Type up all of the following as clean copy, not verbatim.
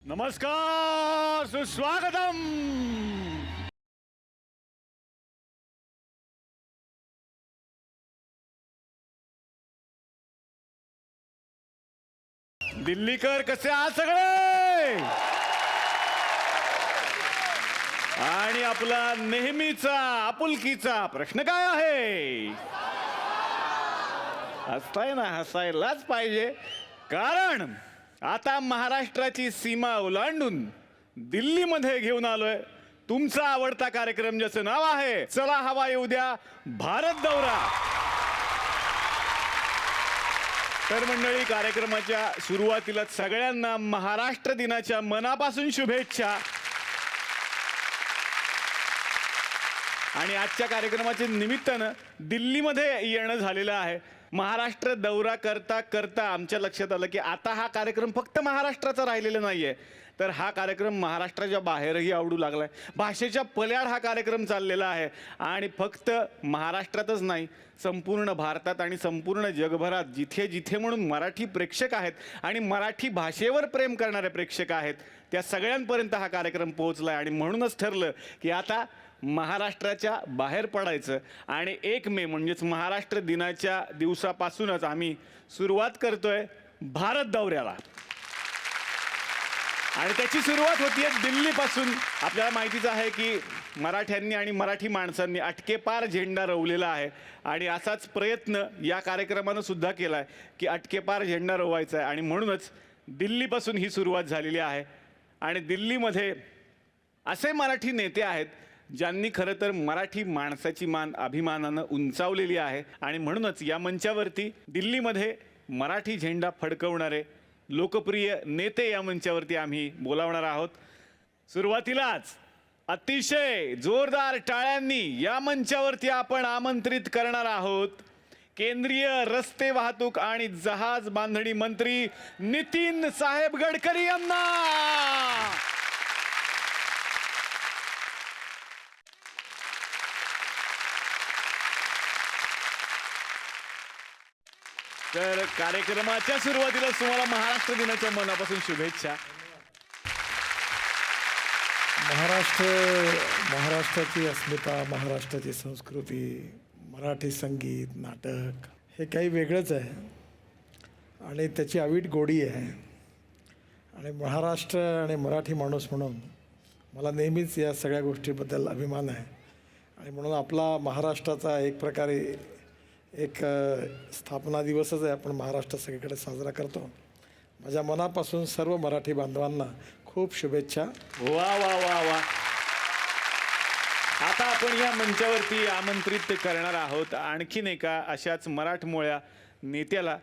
नमस्कार, सुस्वागतम. दिल्लीकर कसे आहात सगळे? आणि आपला नेहमीचा आपुलकीचा प्रश्न काय आहे? हसताय ना, हसायलाच पाहिजे, कारण आता महाराष्ट्राची सीमा ओलांडून दिल्लीमध्ये घेऊन आलोय तुमचा आवडता कार्यक्रम, ज्याचं नाव आहे चला हवा येऊ द्या भारत दौरा. तर मंडळी, कार्यक्रमाच्या सुरुवातीला सगळ्यांना महाराष्ट्र दिनाच्या मनापासून शुभेच्छा. आणि आजच्या कार्यक्रमाच्या निमित्तानं दिल्लीमध्ये येणं झालेलं आहे. महाराष्ट्र दौरा करता करता आमच्या लक्षात आलं की आता हा कार्यक्रम फक्त महाराष्ट्राचा राहिलेला नाहीये, तर हा कार्यक्रम महाराष्ट्राच्या बाहेरही आवडू लागलाय. भाषेच्या पल्याड हा कार्यक्रम चाललेला आहे आणि फक्त महाराष्ट्रातच नाही, संपूर्ण भारतात आणि संपूर्ण जगभरात जिथे जिथे म्हणून मराठी प्रेक्षक आहेत आणि मराठी भाषेवर प्रेम करणारे प्रेक्षक आहेत, त्या सगळ्यांपर्यंत हा कार्यक्रम पोहोचलाय. आणि म्हणूनच ठरलं की आता महाराष्ट्राच्या बाहेर पडायचं आणि 1 मे म्हणजेच महाराष्ट्र दिनाच्या दिवसापासूनच आम्ही सुरुवात करतोय भारत दौऱ्याला. आणि त्याची सुरुवात होतीये दिल्लीपासून. आपल्याला माहितीच आहे की मराठ्यांनी आणि मराठी माणसांनी अटकेपार झेंडा रोवलेला आहे आणि असाच प्रयत्न या कार्यक्रमानं सुद्धा केला आहे की अटकेपार झेंडा रोवायचा आहे. आणि म्हणूनच दिल्लीपासून ही सुरुवात झालेली आहे. आणि दिल्लीमध्ये असे मराठी नेते आहेत ज्यांनी खरं तर मराठी माणसाची मान अभिमानानं उंचावलेली आहे. आणि म्हणूनच या मंचावरती दिल्लीमध्ये मराठी झेंडा फडकवणारे लोकप्रिय नेते या मंचावरती आम्ही बोलावणार आहोत. सुरुवातीलाच अतिशय जोरदार टाळ्यांनी या मंचावरती आपण आमंत्रित करणार आहोत केंद्रीय रस्ते वाहतूक आणि जहाज बांधणी मंत्री नितीन साहेब गडकरी यांना. तर कार्यक्रमाच्या सुरुवातीला तुम्हाला महाराष्ट्र दिनाच्या मनापासून शुभेच्छा. महाराष्ट्राची अस्मिता, महाराष्ट्राची संस्कृती, मराठी संगीत, नाटक हे काही वेगळंच आहे आणि त्याची अवीट गोडी आहे. आणि महाराष्ट्र आणि मराठी माणूस म्हणून मला नेहमीच या सगळ्या गोष्टीबद्दल अभिमान आहे. आणि म्हणून आपला महाराष्ट्राचा एक प्रकारे एक स्थापना दिवसच आहे, आपण महाराष्ट्र सगळीकडे साजरा करतो. माझ्या मनापासून सर्व मराठी बांधवांना खूप शुभेच्छा. वा वा वा वा. आता आपण या मंचावरती आमंत्रित करणार आहोत आणखीन एका अशाच मराठमोळ्या नेत्याला,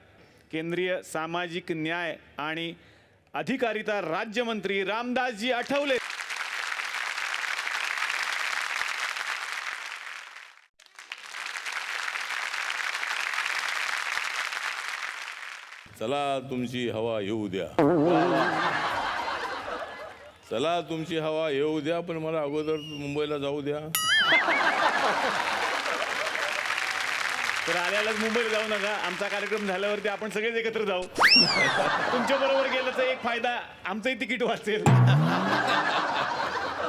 केंद्रीय सामाजिक न्याय आणि अधिकारिता राज्यमंत्री रामदासजी आठवले. चला तुमची हवा येऊ द्या. चला तुमची हवा येऊ द्या, पण मला अगोदर मुंबईला जाऊ द्या. तर आल्यालाच मुंबईला जाऊ नका. आमचा कार्यक्रम झाल्यावरती आपण सगळेच एकत्र जाऊ. तुमच्या बरोबर गेल्याचा एक फायदा, आमचंही तिकीट वाचेल.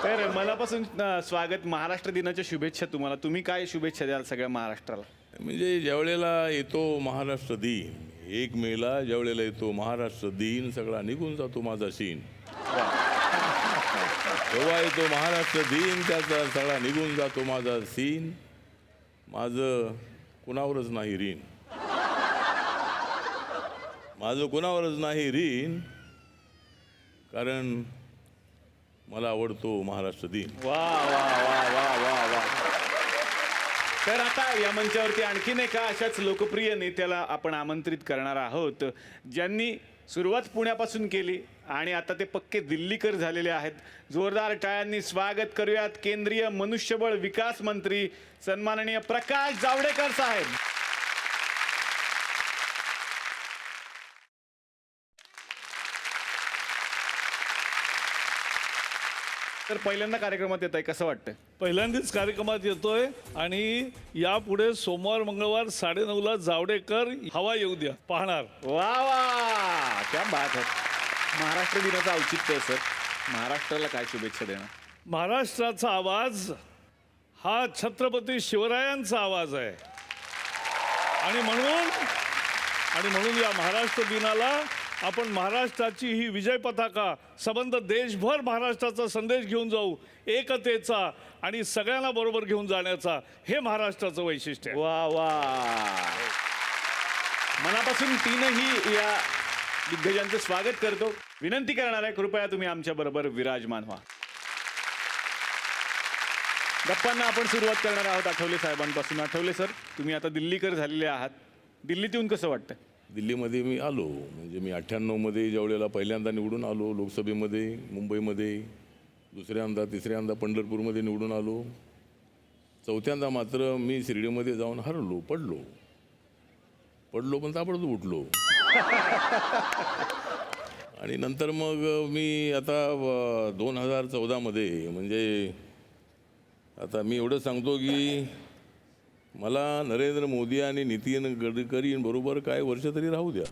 तर मनापासून स्वागत. महाराष्ट्र दिनाच्या शुभेच्छा तुम्हाला. तुम्ही काय शुभेच्छा द्याल सगळ्या महाराष्ट्राला? म्हणजे ज्यावेळेला येतो महाराष्ट्र दिन, 1 मेला ज्यावेळेला येतो महाराष्ट्र दिन, सगळा निघून जातो माझा सीन. तेव्हा येतो महाराष्ट्र दिन, त्याचा सगळा निघून जातो माझा सीन. माझं कुणावरच नाही ऋण, माझं कुणावरच नाही ऋण, कारण मला आवडतो महाराष्ट्र दिन. वा वा वा वा वा वा. तर आता या मंचावरती आणखीन एका अशाच लोकप्रिय नेत्याला आपण आमंत्रित करणार आहोत, ज्यांनी सुरुवात पुण्यापासून केली आणि आता ते पक्के दिल्लीकर झालेले आहेत. जोरदार टाळ्यांनी स्वागत करूयात केंद्रीय मनुष्यबळ विकास मंत्री सन्माननीय प्रकाश जावडेकर साहेब. तर पहिल्यांदा कार्यक्रमात येत आहे, कसं वाटतंय? पहिल्यांदाच कार्यक्रमात येतोय आणि यापुढे सोमवार मंगळवार 9:30ला जावडेकर हवा येऊ द्या पाहणार. वा वा, क्या बात है. महाराष्ट्र दिनाचं औचित्य आहे सर. महाराष्ट्राला काय शुभेच्छा देणार? महाराष्ट्राचा आवाज हा छत्रपती शिवरायांचा आवाज आहे आणि म्हणून या महाराष्ट्र दिनाला आपण महाराष्ट्राची ही विजय पताका संबंध देशभर महाराष्ट्राचा संदेश घेऊन जाऊ, एकतेचा आणि सगळ्यांना बरोबर घेऊन जाण्याचा. हे महाराष्ट्राचं वैशिष्ट्य आहे. वा वा, मनापासून तीनही या दिग्गजांचं स्वागत करतो. विनंती करणार आहे, कृपया तुम्ही आमच्या बरोबर विराजमान व्हा. गप्पांना आपण सुरुवात करणार आहोत आठवले साहेबांपासून. आठवले सर, तुम्ही आता दिल्लीकर झालेले आहात. दिल्लीत येऊन कसं वाटतं? दिल्लीमध्ये मी आलो, म्हणजे मी 98मध्ये ज्यावेळेला पहिल्यांदा निवडून आलो लोकसभेमध्ये, मुंबईमध्ये दुसऱ्यांदा, तिसऱ्यांदा पंढरपूरमध्ये निवडून आलो. चौथ्यांदा मात्र मी शिर्डीमध्ये जाऊन हरलो, पडलो पण ताबडतोब उठलो. आणि नंतर मग मी आता 2014मध्ये, म्हणजे आता मी एवढं सांगतो की मला नरेंद्र मोदी आणि नितीन गडकरींबरोबर काय वर्ष तरी राहू द्या.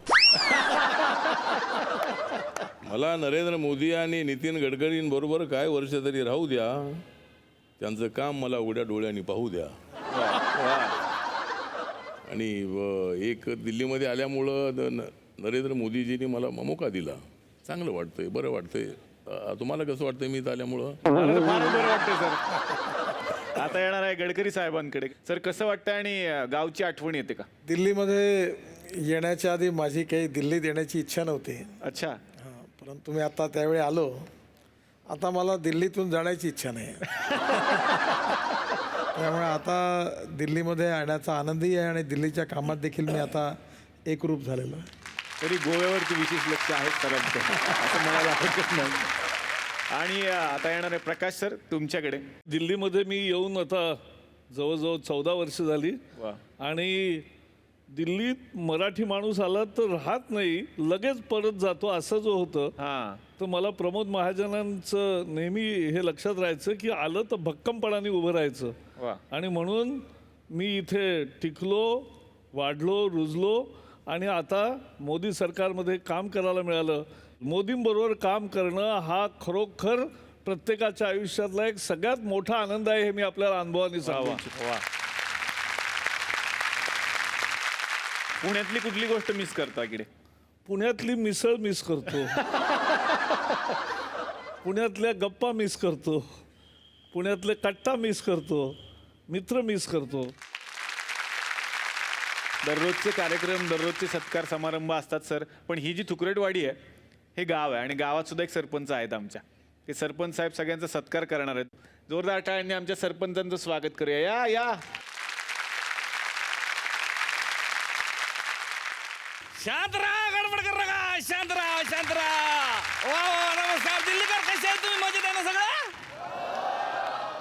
मला नरेंद्र मोदी आणि नितीन गडकरींबरोबर काय वर्ष तरी राहू द्या. त्यांचं काम मला उघड्या डोळ्यांनी पाहू द्या. आणि एक दिल्लीमध्ये आल्यामुळं नरेंद्र मोदीजींनी मला मोका दिला. चांगलं वाटतंय, बरं वाटतंय. तुम्हाला कसं वाटतंय मी इथं आल्यामुळं? मला तर फार बरं वाटतंय सर. आता येणार आहे गडकरी साहेबांकडे. सर, कसं वाटतं आणि गावची आठवण येते का? दिल्लीमध्ये येण्याच्या आधी माझी काही दिल्लीत येण्याची इच्छा नव्हती. अच्छा. हां, परंतु मी आता त्यावेळी आलो. आता मला दिल्लीतून जाण्याची इच्छा नाही. त्यामुळे आता दिल्लीमध्ये येण्याचा आनंदही आहे आणि दिल्लीच्या कामात देखील मी आता एकरूप झालेलो आहे. तरी गोव्यावरती विशेष लक्ष आहे सरांचं, असं म्हणायला हरकत नाही. आणि आता येणार आहे प्रकाश सर तुमच्याकडे. दिल्लीमध्ये मी येऊन आता जवळजवळ 14 वर्ष झाली. वा. आणि दिल्लीत मराठी माणूस आला तर राहत नाही, लगेच परत जातो, असं जो होतं. हां. तर मला प्रमोद महाजनांचं नेहमी हे लक्षात राहायचं की आलं तर भक्कमपणाने उभं राहायचं. वा. आणि म्हणून मी इथे टिकलो, वाढलो, रुजलो आणि आता मोदी सरकारमध्ये काम करायला मिळालं. मोदींबरोबर काम करणं हा खरोखर प्रत्येकाच्या आयुष्यातला एक सगळ्यात मोठा आनंद आहे, हे मी आपल्याला अनुभवाने सांगू इच्छितो. वा. पुण्यातली कुठली गोष्ट मिस करता इकडे? पुण्यातली मिसळ मिस करतो. पुण्यातल्या गप्पा मिस करतो. पुण्यातले कट्टा मिस करतो. मित्र मिस करतो. दररोजचे कार्यक्रम, दररोजचे सत्कार समारंभ असतात सर, पण ही जी थुकरटवाडी आहे हे गाव आहे आणि गावात सुद्धा एक सरपंच आहेत आमच्या. ते सरपंच साहेब सगळ्यांचा सत्कार करणार आहेत. जोरदार टाळ्यांनी आमच्या सरपंचांचं स्वागत करूया. या या. शांत राहा, गडबड कर नका. शांत राहा, शांत राहा. वा वा, नमस्कार दिल्लीकर, कसे आहे तुम्ही? मजेत आहे ना सगळं?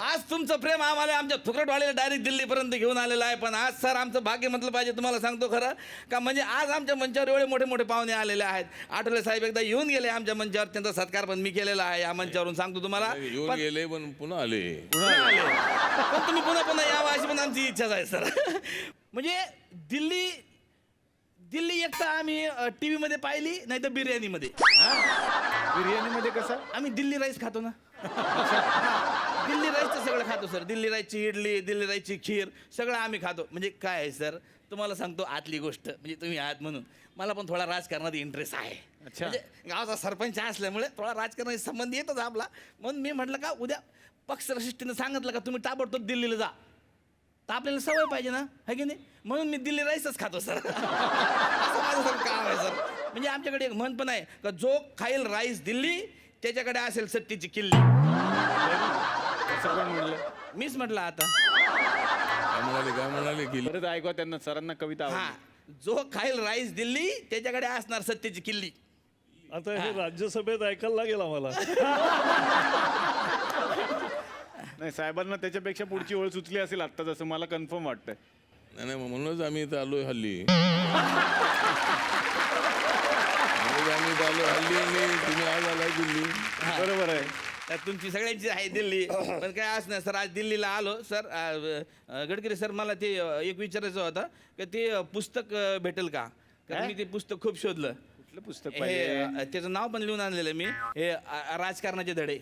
आज तुमचं प्रेम आम्हाला आमच्या थुकरटवाडीला डायरेक्ट दिल्लीपर्यंत घेऊन आलेलं आहे. पण आज सर आमचं भाग्य म्हटलं पाहिजे. तुम्हाला सांगतो खरं का, म्हणजे आज आमच्या मंचावर एवढे मोठे मोठे पाहुणे आलेले आहेत. आठवले साहेब एकदा येऊन गेले आमच्या मंचावर, त्यांचा सत्कार पण मी केलेला आहे या मंचावरून, सांगतो तुम्हाला. येऊन गेले पण पुन्हा आले. पुन्हा आले पण तुम्ही पुन्हा पुन्हा यावं अशी पण आमची इच्छाच आहे सर. म्हणजे दिल्ली एक तर आम्ही टी व्हीमध्ये पाहिली, नाही तर बिर्याणीमध्ये. बिर्याणीमध्ये कसं? आम्ही दिल्ली राईस खातो ना. दिल्ली राईसचं सगळं खातो सर. दिल्ली राईसची इडली, दिल्ली राईसची खीर सगळं आम्ही खातो. म्हणजे काय आहे सर, तुम्हाला सांगतो आतली गोष्ट, म्हणजे तुम्ही आहात म्हणून मला पण थोडा राजकारणात इंटरेस्ट आहे. अच्छा. म्हणजे गावाचा सरपंच असल्यामुळे थोडा राजकारणाशी संबंध येतच आपला. म्हणून मी म्हटलं का उद्या पक्षश्रेष्ठीनं सांगितलं का तुम्ही ताबडतोब दिल्लीला जा, तर आपल्याला सवय पाहिजे ना, है की नाही? म्हणून मी दिल्ली राईसच खातो सर. असं माझं सर काम आहे सर. म्हणजे आमच्याकडे एक म्हण पण आहे का, जो खाईल राईस दिल्ली त्याच्याकडे असेल सत्तेची किल्ली. असं कोण म्हणलं? मीच म्हटलं आता. काय म्हणाले की परत ऐकवा त्यांना, सरांना कविता हा, आवडली. जो खाईल राईस दिल्ली त्याच्याकडे असणार सत्तेची किल्ली. आता हे राज्यसभेत ऐकायला लागेल आम्हाला. नाही, साहेबांना त्याच्यापेक्षा पुढची ओळ सुचली असेल आत्ताच, असं मला कन्फर्म वाटतंय. नाही, म्हणूनच आम्ही इथं आलोय हल्ली. आणि तुम्ही आज आलाय दिल्ली. बरोबर आहे. तर तुमची सगळ्यांची आहे दिल्ली. पण काय असं सर, आज दिल्लीला आलो सर. गडकरी सर, मला ते एक विचारायचं होतं की ते पुस्तक भेटेल का? कारण मी ते पुस्तक खूप शोधलं. कुठलं पुस्तक हे पाहिजे त्याचं नाव पण लिहून आणलेलं मी हे राजकारणाचे धडे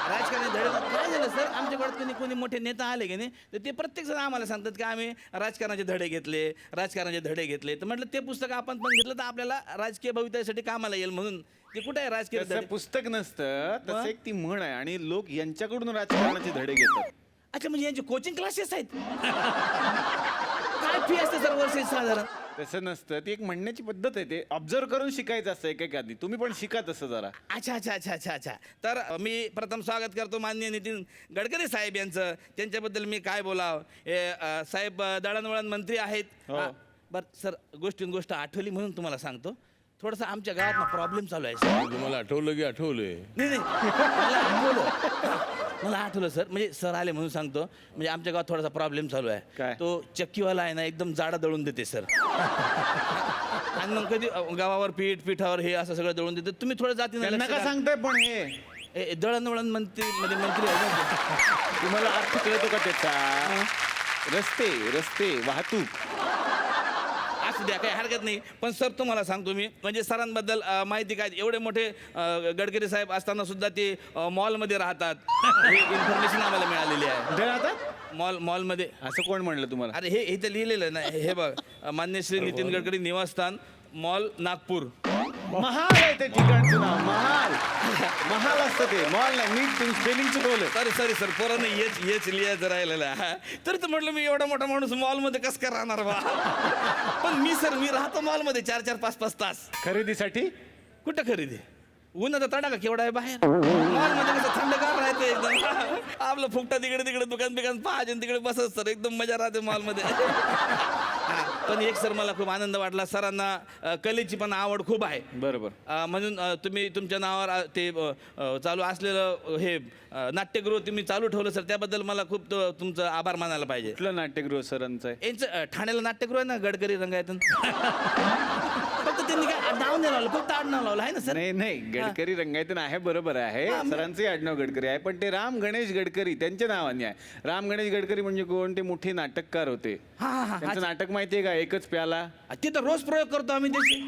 राजकारणाचे धडे काय झालं सर आमच्याकडे कोणी मोठे नेता आले की नाही तर ते प्रत्येक जण आम्हाला सांगतात की आम्ही राजकारणाचे धडे घेतले तर म्हटलं ते पुस्तक आपण पण घेतलं तर आपल्याला राजकीय भवितव्यासाठी कामाला येईल म्हणून ते कुठे आहे राजकीय तसं धडे पुस्तक नसतं तसं एक ती म्हण आहे आणि लोक यांच्याकडून राजकारणाचे धडे घेतात अच्छा म्हणजे यांचे कोचिंग क्लासेस आहेत काय फी असते सर वर्षी साधारण तसं नसतं ती एक म्हणण्याची पद्धत आहे ते ऑब्झर्व करून शिकायचं असतं एकेकानी तुम्ही पण शिका तसं जरा अच्छा तर मी प्रथम स्वागत करतो माननीय नितीन गडकरी साहेब यांचं त्यांच्याबद्दल मी काय बोलाव हे साहेब दळणवळण मंत्री आहेत हो. बरं सर गोष्ट आठवली म्हणून तुम्हाला सांगतो थोडंसं आमच्या गावात प्रॉब्लेम चालू आहे सर तुम्हाला आठवलं की आठवलंय नाही मला आठवलं सर म्हणजे सर आले म्हणून सांगतो म्हणजे आमच्या गावात थोडासा प्रॉब्लेम चालू आहे काय? तो चक्कीवाला आहे ना एकदम जाडा दळून देते सर आणि मग कधी गावावर पिठावर हे असं सगळं दळून देते तुम्ही थोडं जातीनं त्यांना लक्ष का द्या. सांगताय पण हे दळणवळण मंत्री मंत्री आहे ना ते. तुम्हाला अर्थ कळतो का त्याचा रस्ते वाहतूक असू द्या काही हरकत नाही पण सर तुम्हाला सांगतो मी म्हणजे सरांबद्दल माहिती काय एवढे मोठे गडकरी साहेब असताना सुद्धा ते मॉलमध्ये राहतात हे इन्फॉर्मेशन आम्हाला मिळालेली आहे कुठे राहतात मॉलमध्ये असं कोण म्हणलं तुम्हाला अरे हे इथं लिहिलेलं ना हे बघ मान्य श्री नितीन गडकरी निवासस्थान मॉल नागपूर महाल आहे ते ठिकाणचं नाव महाल असतं ते मॉल नाही नीट तुम्ही स्पेलिंग चुकवलं सॉरी सर पोरांना हेच लिहायचं राहिलेलं आहे तरी तर म्हटलं मी एवढा मोठा माणूस मॉलमध्ये कसं काय राहणार बा पण मी राहतो मॉलमध्ये 4-5 तास खरेदीसाठी कुठं खरेदी उन्हाचा तडाखा केवढा आहे बाहेर मॉलमध्ये कसं थंडगार राहते एकदम आपलं फुकटा तिकडे दुकान पाहायचे तिकडे बसत सर एकदम मजा राहते मॉलमध्ये हा पण एक सर मला खूप आनंद वाटला सरांना कलेची पण आवड खूप आहे बरोबर म्हणून तुम्ही तुमच्या नावावर ते चालू असलेलं हे नाट्यगृह तुम्ही चालू ठेवलं सर त्याबद्दल मला खूप तुमचं आभार मानायला पाहिजे कुठलं नाट्यगृह सरांचं आहे यांचं ठाण्याला नाट्यगृह आहे ना गडकरी रंगायतून फक्त त्यांनी काय नाव नाही लावलं फक्त आडनाव लावलं आहे ना सर नाही गडकरी रंगायतन आहे बरोबर आहे सरांचे आडनाव गडकरी आहे पण ते राम गणेश गडकरी त्यांच्या नावाने आहे राम गणेश गडकरी म्हणजे कोण ते मोठे नाटककार होते हा त्यांचं नाटक माहितीये का एकच प्याला ते तर रोज प्रयोग करतो आम्ही त्याचे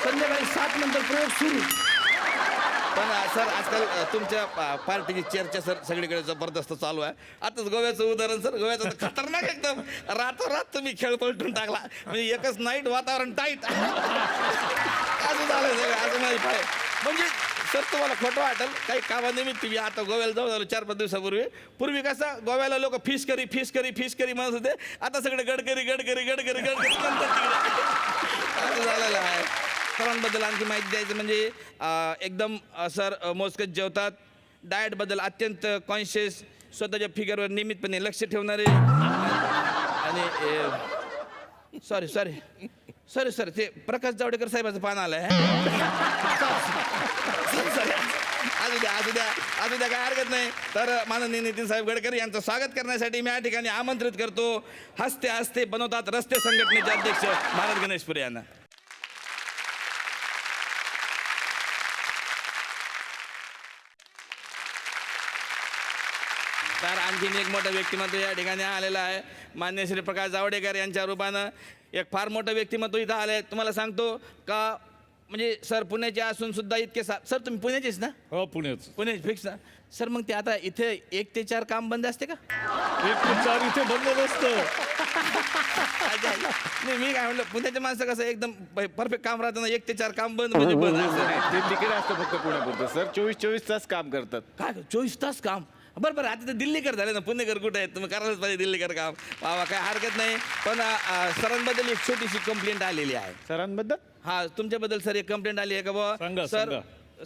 संध्याकाळी 7 नंतर प्रयोग सुरू पण सर आजकाल तुमच्या पार्टीची चर्चा सर सगळीकडे जबरदस्त चालू आहे आताच गोव्याचं उदाहरण सर गोव्याचं तर खतरनाक एकदम रातोरात तुम्ही खेळ पलटून टाकला म्हणजे एकच नाईट वातावरण टाईट असं झालं सगळं असं माहिती आहे म्हणजे सर तुम्हाला खोटं वाटेल काही कामानिमित्त मी आता गोव्याला जाऊन आलो 4-5 दिवसापूर्वी पूर्वी कसं गोव्याला लोक फिश करी म्हणत होते आता सगळे गडकरी नंतर तिकडे असं झालेलं आहे सरांबद्दल आणखी माहिती द्यायचं म्हणजे एकदम सर मोजकच जेवतात डाएटबद्दल अत्यंत कॉन्शियस स्वतःच्या फिगरवर नियमितपणे लक्ष ठेवणारे आणि सॉरी ते प्रकाश जावडेकर साहेबाचं पान आलंय असू द्या काय हरकत नाही तर माननीय नितीन साहेब गडकरी यांचं स्वागत करण्यासाठी मी या ठिकाणी आमंत्रित करतो हस्ते बनवतात रस्ते संघटनेचे अध्यक्ष भारत गणेशपुरे यांना तर आणखीन एक मोठं व्यक्तिमत्व या ठिकाणी आलेलं आहे मान्य श्री प्रकाश जावडेकर यांच्या रूपानं एक फार मोठं व्यक्तिमत्व इथं आलं आहे तुम्हाला सांगतो का म्हणजे सर पुण्याचे असून सुद्धा इतके सर तुम्ही पुण्याचेच ना हो पुण्याच पुणे फिक्स ना सर मग ते आता इथे 1 ते 4 काम बंद असते का 1 ते 4 इथे बंद नसतं नाही मी काय म्हटलं पुण्याचे माणसं कसं एकदम परफेक्ट काम राहतं ना 1 ते 4 काम बंद म्हणजे बंद असं नाही. ते तिकडे असतं फक्त पुण्यापुरतं सर 24 तास काम करतात काय 24 तास काम बरं आता ते दिल्लीकर झाले ना पुणेकर कुठे आहेत तुम्ही करायलाच पाहिजे दिल्लीकर काम बाबा काय हरकत नाही पण सरांबद्दल एक छोटीशी कंप्लेंट आलेली आहे सरांबद्दल हा तुमच्याबद्दल सर एक कंप्लेंट आली आहे का बाबा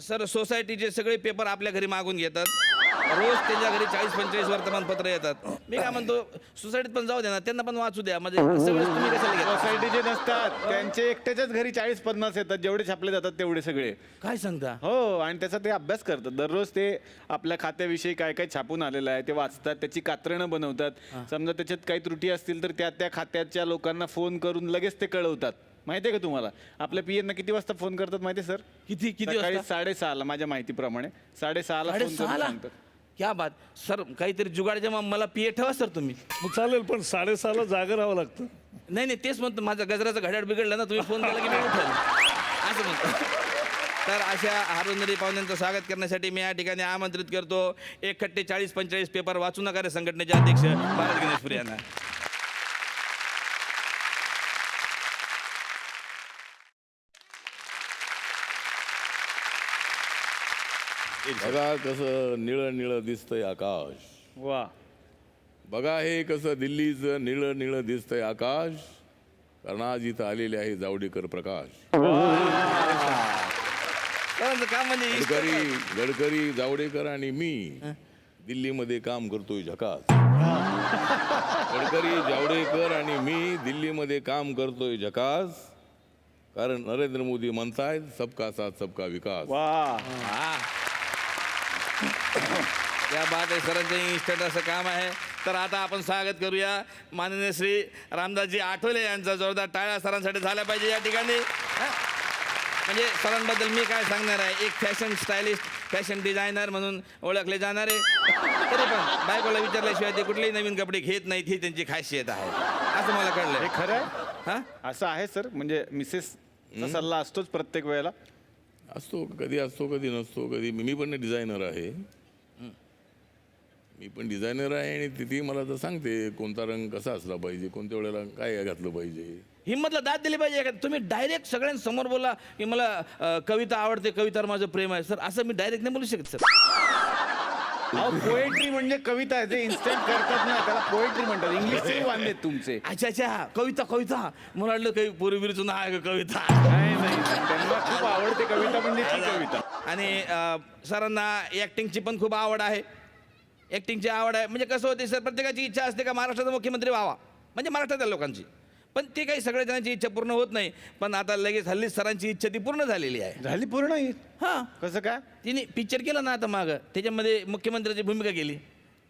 सर सोसायटीचे सगळे पेपर आपल्या घरी मागून घेतात रोज त्यांच्या घरी 40-45 वर्तमानपत्र येतात मी काय म्हणतो सोसायटीत पण जाऊ द्या ना त्यांना पण वाचू द्या म्हणजे सगळेच तुम्ही कशाला घेता सोसायटीचे नसतात त्यांचे एकट्याच्याच घरी 40-50 येतात जेवढे छापले जातात तेवढे सगळे काय सांगता हो आणि त्याचा ते अभ्यास करतात दररोज ते आपल्या खात्याविषयी काय काय छापून आलेलं आहे ते वाचतात त्याची कात्रणं बनवतात समजा त्याच्यात काही त्रुटी असतील तर त्या खात्याच्या लोकांना फोन करून लगेच ते कळवतात माहितीये का तुम्हाला आपल्या पीएन किती वाजता फोन करतात माहितीये सर किती सकाळी 6:30 माझ्या माहितीप्रमाणे 6:30 फोन करून सांगतात क्या बात सर, काहीतरी जुगाडच्या मग मला पिये ठेवा सर तुम्ही. मग चालेल, पण 6:30ला जागा राहावं लागतं. नाही नाही, तेच म्हणतो, माझा गजराचं घड्याळ बिघडलं ना, तुम्ही फोन केला की मी उठेल असं म्हणतो. तर अशा हारुंदरी पाहुण्यांचं स्वागत करण्यासाठी मी या ठिकाणी आमंत्रित करतो 1/40-45 पेपर वाचू नका रे संघटनेचे अध्यक्ष भारत गणेशपुरी यांना. बघा कसं निळं निळं दिसतंय आकाश. वा. बघा हे कसं दिल्लीचं निळं निळं दिसतंय आकाश, कारण आज इथं आलेले आहे जावडेकर प्रकाश. सरांचं काम म्हणजे गडकरी जावडेकर आणि मी दिल्लीमध्ये काम करतोय झकास. गडकरी जावडेकर आणि मी दिल्लीमध्ये काम करतोय झकास, कारण नरेंद्र मोदी म्हणतायत सबका साथ सबका विकास. वा. या बात आहे, सरांचं इन्स्टंट असं काम आहे. तर आता आपण स्वागत करूया माननीय श्री रामदासजी आठवले यांचा. जोरदार टाळ्या सरांसाठी झाल्या पाहिजे या ठिकाणी. म्हणजे सरांबद्दल मी काय सांगणार आहे, एक फॅशन स्टायलिस्ट, फॅशन डिझायनर म्हणून ओळखले जाणारे, तरी पण बायकोला विचारल्याशिवाय ते कुठलेही नवीन कपडे घेत नाहीत, ही त्यांची खासियत आहे असं मला हे कळलं. खरं आहे? हां, असं आहे सर, म्हणजे मिसेसचा सल्ला असतोच प्रत्येक वेळेला. असतो कधी नसतो कधी. मी पण डिझायनर आहे. मी पण डिझायनर आहे आणि तिथे मला तर सांगते कोणता रंग कसा असला पाहिजे, कोणत्या वेळेला काय घातलं पाहिजे. हिंमतला दाद दिली पाहिजे का? तुम्ही डायरेक्ट सगळ्यांसमोर बोला की मला कविता आवडते, कवितावर माझं प्रेम आहे. सर असं मी डायरेक्ट नाही बोलू शकत सर. पोएट्री म्हणजे कविता आहे, जे इन्स्टंट करतात ना त्याला पोएट्री म्हणतात. इंग्लिशचे वांदे आहेत तुमचे. अच्छा अच्छा, कविता मला वाटलं काही पूर्वीचं नाव आहे का कविता. नाही नाही, त्यांना खूप आवडते कविता, म्हणजे ती कविता. आणि सरांना ॲक्टिंगची पण खूप आवड आहे. ॲक्टिंगची आवड आहे म्हणजे कसं होते सर, प्रत्येकाची इच्छा असते का महाराष्ट्राचा मुख्यमंत्री व्हावा, म्हणजे महाराष्ट्रातल्या लोकांची. पण ते काही सगळ्या जणांची इच्छा पूर्ण होत नाही. पण आता लगेच हल्ली सरांची इच्छा ती पूर्ण झालेली आहे. झाली पूर्ण ही? हां, कसं काय? तिने पिक्चर केलं ना आता मागं, त्याच्यामध्ये मुख्यमंत्र्याची भूमिका केली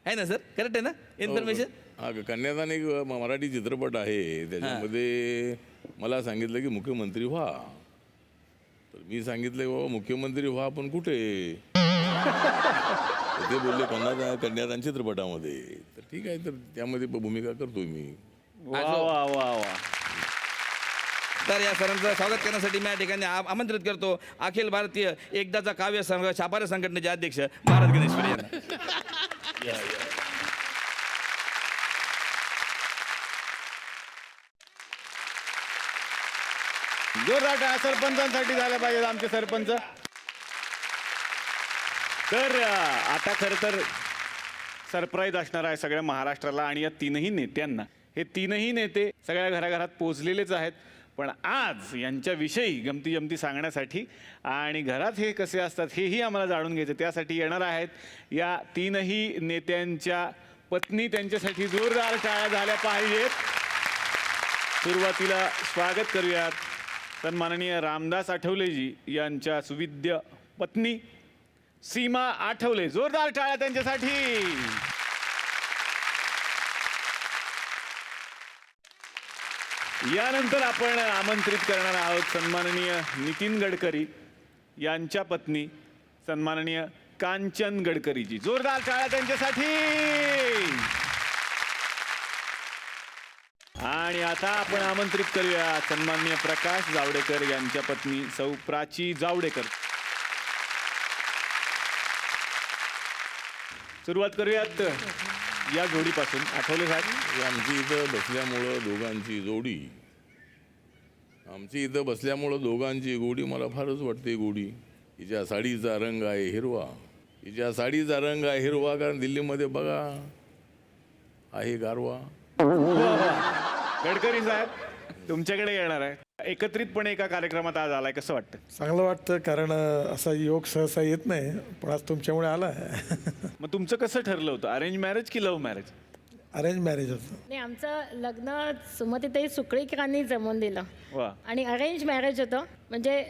आहे ना सर, करेक्ट आहे ना इन्फॉर्मेशन? हा, कन्यादान एक मराठी चित्रपट आहे, त्याच्यामध्ये मला सांगितलं की मुख्यमंत्री व्हा. तर मी सांगितलं बाबा मुख्यमंत्री व्हा पण कुठे. ते बोलले कन्यादान चित्रपटामध्ये. तर ठीक आहे, तर त्यामध्ये भूमिका करतोय मी. वा वा वा वा. तर या सरांचं स्वागत करण्यासाठी मी या ठिकाणी आमंत्रित करतो अखिल भारतीय एकदाचा काव्य संघ छापारे संघटनेचे अध्यक्ष भारत गणेशपुरी यांना. जोरदार टाळ्या सरपंचांसाठी झाल्या पाहिजेत, आमचे सरपंच. तर आता खरं तर सरप्राईज असणार आहे सगळ्या महाराष्ट्राला आणि या तीनही नेत्यांना. हे तीनही नेते सगळ्या घराघरात पोचलेलेच आहेत, पण आज यांच्याविषयी गमती जमती सांगण्यासाठी आणि घरात हे कसे असतात हेही आम्हाला जाणून घ्यायचं, त्यासाठी येणार आहेत या तीनही नेत्यांच्या पत्नी. त्यांच्यासाठी जोरदार टाळ्या झाल्या पाहिजेत. सुरुवातीला स्वागत करूयात सन्माननीय रामदास आठवलेजी यांच्या सुविद्य पत्नी सीमा आठवले. जोरदार टाळ्या त्यांच्यासाठी. यानंतर आपण आमंत्रित करणार आहोत सन्माननीय नितीन गडकरी यांच्या पत्नी सन्माननीय कांचन गडकरीजी. जोरदार टाळ्या त्यांच्यासाठी. आणि आता आपण आमंत्रित करूया सन्माननीय प्रकाश जावडेकर यांच्या पत्नी सौ प्राची जावडेकर. सुरुवात करूयात या जोडीपासून. आठवले साहेब, आमची इथं बसल्यामुळं दोघांची गोडी मला फारच वाटते गोडी. हिच्या साडीचा रंग आहे हिरवा, कारण दिल्लीमध्ये बघा आहे गारवा. गडकरी साहेब तुमच्याकडे येणार आहे. एकत्रितपणे एका कार्यक्रमात आज आलाय, कसं वाटतं? चांगलं वाटतं, कारण असा योग सहसा येत नाही, पण आज तुमच्यामुळे आला आहे. मग तुमचं कसं ठरलं होतं, अरेंज मॅरेज की लव्ह मॅरेज? अरेंज मॅरेज होतं. नाही, आमचं लग्न सुमतीताई सुकळीकरांनी जमवून दिलं वा. आणि अरेंज मॅरेज होतं. म्हणजे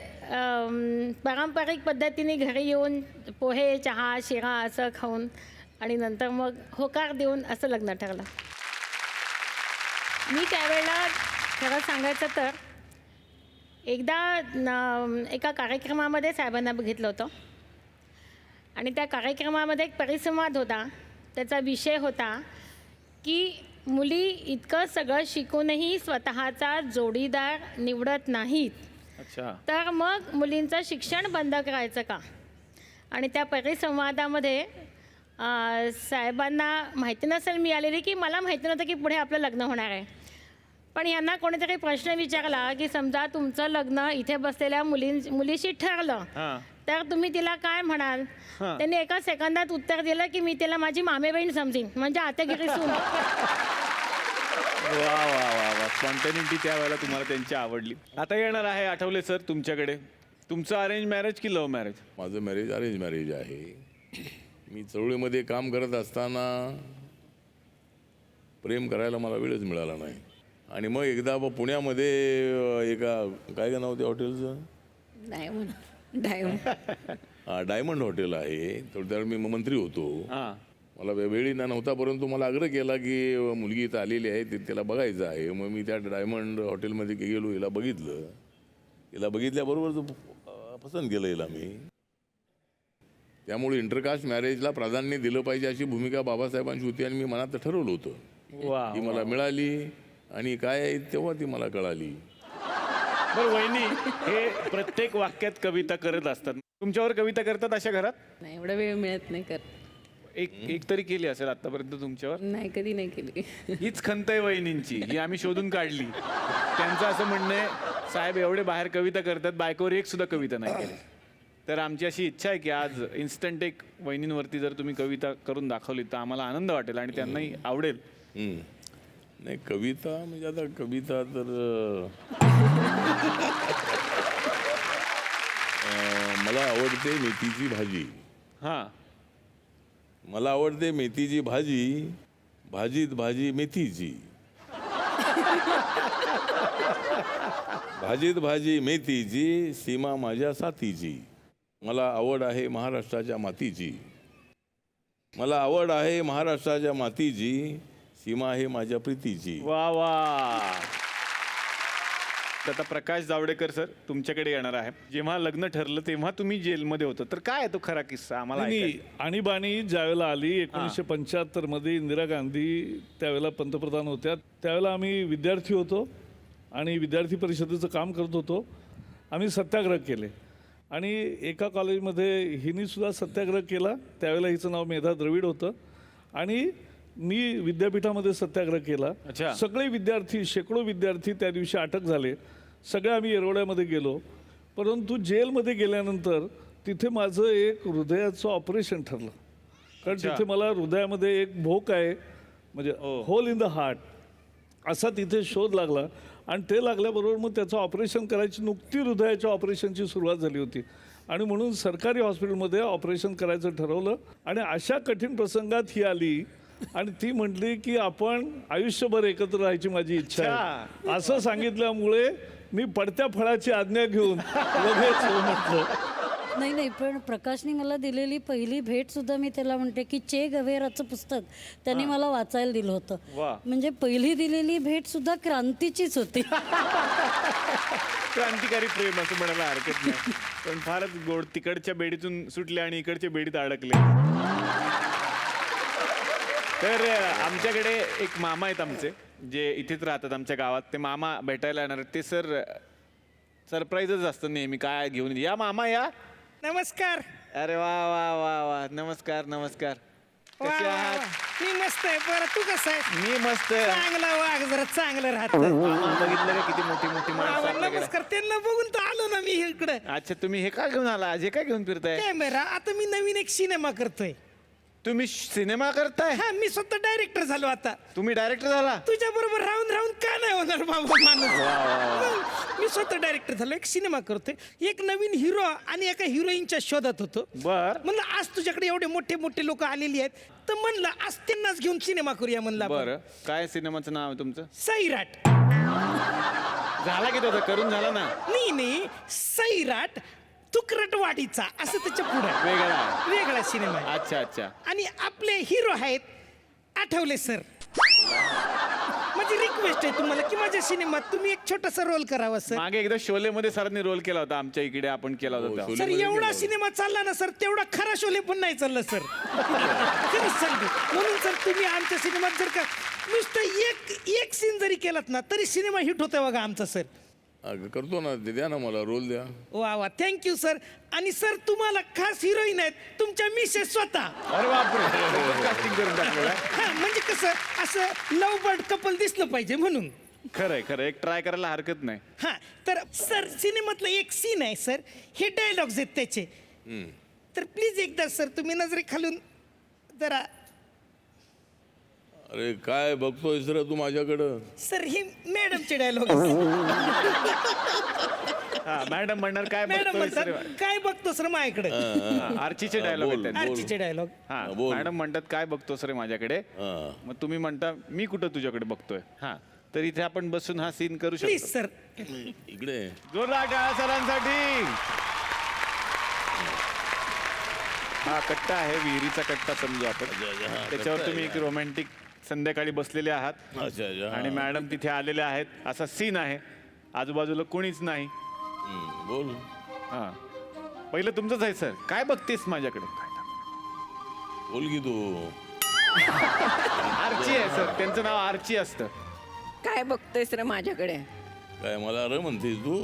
पारंपरिक पद्धतीने घरी येऊन पोहे, चहा, शिरा असं खाऊन आणि नंतर मग होकार देऊन असं लग्न ठरलं. मी त्यावेळेला खरं सांगायचं तर एकदा एका कार्यक्रमामध्ये साहेबांना बघितलं होतं आणि त्या कार्यक्रमामध्ये एक परिसंवाद होता. त्याचा विषय होता की मुली इतकं सगळं शिकूनही स्वतःचा जोडीदार निवडत नाहीत, अच्छा. तर मग मुलींचं शिक्षण बंद करायचं का? आणि त्या परिसंवादामध्ये साहेबांना माहिती नसेल मिळालेली की मला माहिती नव्हतं की पुढे आपलं लग्न होणार आहे. पण यांना कोणीतरी प्रश्न विचारला की समजा तुमचं लग्न इथे बसलेल्या मुलीशी ठरलं, हां. तर तुम्ही तिला काय म्हणाल? हां. त्यांनी एका सेकंदात उत्तर दिलं की मी तिला माझी मामे बहीण समजीन, म्हणजे आत्यागिरी सून. वा वा वा वा, स्पॉन्टॅनिटी त्यावेळेला तुम्हाला त्यांची आवडली. आता येणार आहे आठवले सर तुमच्याकडे. तुमचं अरेंज मॅरेज की लव्ह मॅरेज? माझं मॅरेज अरेंज मॅरेज आहे. मी चळवळीमध्ये काम करत असताना प्रेम करायला मला वेळच मिळाला नाही. आणि मग एकदा पुण्यामध्ये एका काय का नाव ते हॉटेलचं, डायमंड हॉटेल आहे. त्यावेळी मी मंत्री होतो. हां. मला वेळी नव्हता, परंतु मला आग्रह केला की मुलगी इथं आलेली आहे, त्याला बघायचं आहे. मग मी त्या डायमंड हॉटेलमध्ये गेलो, हिला बघितलं. हिला बघितल्याबरोबर पसंत केलं हिला मी. त्यामुळे इंटरकास्ट मॅरेजला प्राधान्य दिलं पाहिजे अशी भूमिका बाबासाहेबांची होती आणि मी मनात ठरवलं होतं. वा. ती मला मिळाली आणि काय आहे तेव्हा ती मला कळाली. बरं वहिनी, हे प्रत्येक वाक्यात कविता करत असतात. तुमच्यावर कविता करतात अशा घरात? नाही, एवढा वेळ मिळत नाही कर. एक तरी केली असेल आतापर्यंत तुमच्यावर? नाही, कधी नाही केली. हीच खंत आहे वहिनींची, ही आम्ही शोधून काढली. त्यांचं असं म्हणणं आहे, साहेब एवढे बाहेर कविता करतात, बायकोवर एक सुद्धा कविता नाही केली. तर आमची अशी इच्छा आहे की आज इन्स्टंट एक वहिनींवरती जर तुम्ही कविता करून दाखवली तर आम्हाला आनंद वाटेल आणि त्यांनाही आवडेल. नाही, कविता म्हणजे आता कविता तर मला आवडते मेथीची भाजी. हां. मला आवडते मेथीची भाजी, भाजीत भाजी मेथीची. भाजीत भाजी मेथीची, सीमा माझ्या साथीची. मला आवड आहे महाराष्ट्राच्या मातीची. मला आवड आहे महाराष्ट्राच्या मातीची, सीमा आहे माझ्या प्रीतीची. वा वा. आता प्रकाश जावडेकर सर तुमच्याकडे येणार आहे. जेव्हा लग्न ठरलं तेव्हा तुम्ही जेलमध्ये होतं, तर काय आहे तो खरा किस्सा आम्हाला ऐकायचा आहे. आणीबाणी ज्यावेळेला आली 1975 मध्ये, इंदिरा गांधी त्यावेळेला पंतप्रधान होत्या. त्यावेळेला आम्ही विद्यार्थी होतो आणि विद्यार्थी परिषदेचं काम करत होतो. आम्ही सत्याग्रह केले आणि एका कॉलेजमध्ये हिनी सुद्धा सत्याग्रह केला. त्यावेळेला हिचं नाव मेधा द्रविड होतं आणि मी विद्यापीठामध्ये सत्याग्रह केला. अच्छा. सगळे विद्यार्थी, शेकडो विद्यार्थी त्या दिवशी अटक झाले. सगळे आम्ही येरवड्यामध्ये गेलो. परंतु जेलमध्ये गेल्यानंतर तिथे माझं एक हृदयाचं ऑपरेशन ठरलं. कारण तिथे मला हृदयामध्ये एक भोक आहे, म्हणजे होल इन द हार्ट असा तिथे शोध लागला. आणि ते लागल्याबरोबर मग त्याचं ऑपरेशन करायची, नुकती हृदयाच्या ऑपरेशनची सुरुवात झाली होती. आणि म्हणून सरकारी हॉस्पिटलमध्ये ऑपरेशन करायचं ठरवलं. आणि अशा कठीण प्रसंगात ही आली आणि ती म्हटली की आपण आयुष्यभर एकत्र राहायची माझी इच्छा आहे. असं सांगितल्यामुळे मी पडत्या फळाची आज्ञा घेऊन लगेच म्हटलं. नाही, पण प्रकाशने मला दिलेली पहिली भेट सुद्धा मी त्याला म्हणते की चे गवेराचं पुस्तक त्यांनी मला वाचायला दिलं होतं. म्हणजे पहिली दिलेली भेट सुद्धा क्रांतीचीच होती. क्रांतिकारी प्रेम असं म्हणायला हरकत नाही. पण फारच गोड. तिकडच्या बेडीतून सुटले आणि इकडच्या बेडीत अडकले. तर आमच्याकडे एक मामा आहेत आमचे, जे इथेच राहतात आमच्या गावात. ते मामा भेटायला येणार आहेत. ते सर सरप्राईजच असतं नेहमी, काय घेऊन या मामा या. नमस्कार. अरे वा वा वा वा, नमस्कार नमस्कार. कसे आहात? मी मस्त आहे. बरं, तू कसं आहे? मी मस्त. चांगला वाघ, जरा चांगलं राहत. बघितलं का किती मोठी मोठी माणसं आपल्याकडे. नमस्कार. त्यांना बघून तर आलो ना मी इकडे. अच्छा, तुम्ही हे काय घेऊन आला? हे काय घेऊन फिरताय? कॅमेरा. आता मी नवीन एक सिनेमा करतोय. तुम्ही सिनेमा करताय? हा, मी स्वतः डायरेक्टर झालो आता. तुम्ही डायरेक्टर झाला? तुझ्या बरोबर राहून राहून का नाही होणार बाबा माणूस. मग मी स्वतः डायरेक्टर झालो, एक सिनेमा करतोय. एक नवीन हिरो आणि एका हिरोईनच्या शोधात होतो. बर. म्हणलं आज तुझ्याकडे एवढे मोठे मोठे लोक आलेली आहेत, तर म्हणलं आज त्यांनाच घेऊन सिनेमा करूया म्हणलं आपण. बर. काय सिनेमाचं नाव आहे तुमचं? सैराट. झाला की तो करून झाला ना? नाही, सैराट तुकरटवाडीचा असं त्याच्या पुढे वेगळा सिनेमा आहे. अच्छा अच्छा. आणि आपले हिरो आहेत आठवले सर. माझी रिक्वेस्ट आहे तुम्हाला की माझ्या सिनेमात तुम्ही एक छोटासा रोल करावा सर. मागे एकदा शोलेमध्ये सरांनी रोल केला होता, आमच्या इकडे आपण केला होता तेव्हा. सर एवढा सिनेमा चालला ना सर, तेवढा खरा शोले पण नाही चालला सर. खरंच सांगतो. म्हणून सर तुम्ही आमच्या सिनेमात जर का नुसतं एक सीन जरी केलात ना तरी सिनेमा हिट होतोय बघा आमचा सर. करतो ना, ते द्या ना मला रोल द्या. वा वा, थँक्यू सर. आणि सर तुम्हाला खास हिरोईन आहेत तुमच्या मिसेस स्वतः. अरे बापरे, कास्टिंग करून टाकलेलं आहे. हा म्हणजे कसं असं लव बर्ड कपल दिसलं पाहिजे म्हणून. खरंय खरं, एक ट्राय करायला हरकत नाही. हा तर सर सिनेमातलं एक सीन आहे सर, हे डायलॉग्स आहेत त्याचे. तर प्लीज एकदा सर तुम्ही नजरे खालून जरा. अरे काय बघतोय सर तू माझ्याकडं? सर हे मॅडमचे डायलॉग. हा, मॅडम म्हणणार काय मॅडम बघतोय सर? म्हणतात काय बघतो सर माझ्याकडे. आर्चीचे डायलॉग आहेत बोल. त्यांचे. आर्चीचे डायलॉग. हा, बोल. मॅडम म्हणतात काय बघतोस रे माझ्याकडे, हा. मग तुम्ही म्हणता मी कुठं तुझ्याकडे बघतोय. हा, तर इथे आपण बसून हा सीन करू प्लीज शकतो. सर. इकडे जोरदार टाळ्या सरांसाठी. हा कट्टा आहे, विहिरीचा कट्टा समजू आपण. त्याच्यावर तुम्ही एक रोमॅन्टिक संध्याकाळी बसलेले आहात अच्छा अच्छा. आणि मॅडम तिथे आलेले आहेत, असा सीन आहे. आजूबाजूला कोणीच नाही. बोल. हा, पहिलं तुमचंच आहे सर. काय बघतेस माझ्याकडे? बोल की तू. आर्ची आहे सर, त्यांचं नाव आर्ची असतं. काय बघतोयस रे माझ्याकडे? काय मला अरे म्हणतेस तू?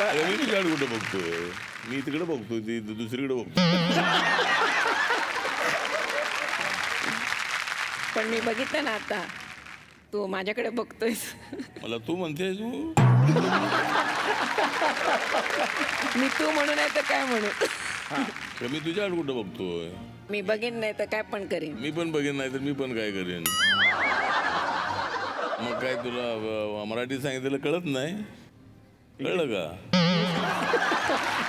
अरे मी तुझ्याकडे कुठं बघतोय? मी तिकडे बघतोय, ती दुसरीकडे बघतोय. पण मी बघितलं ना आता, तू माझ्याकडे बघतोयस. मला तू म्हणतेस तू? मी तू म्हणू नाही तर काय म्हणू. तर मी तुझ्याकडे कुठं बघतोय? मी बघेन नाही तर काय पण करेन. मी पण बघेन, नाही तर मी पण काय करेन. मग काय तुला मराठी सांगितलेलं कळत नाही? कळलं का?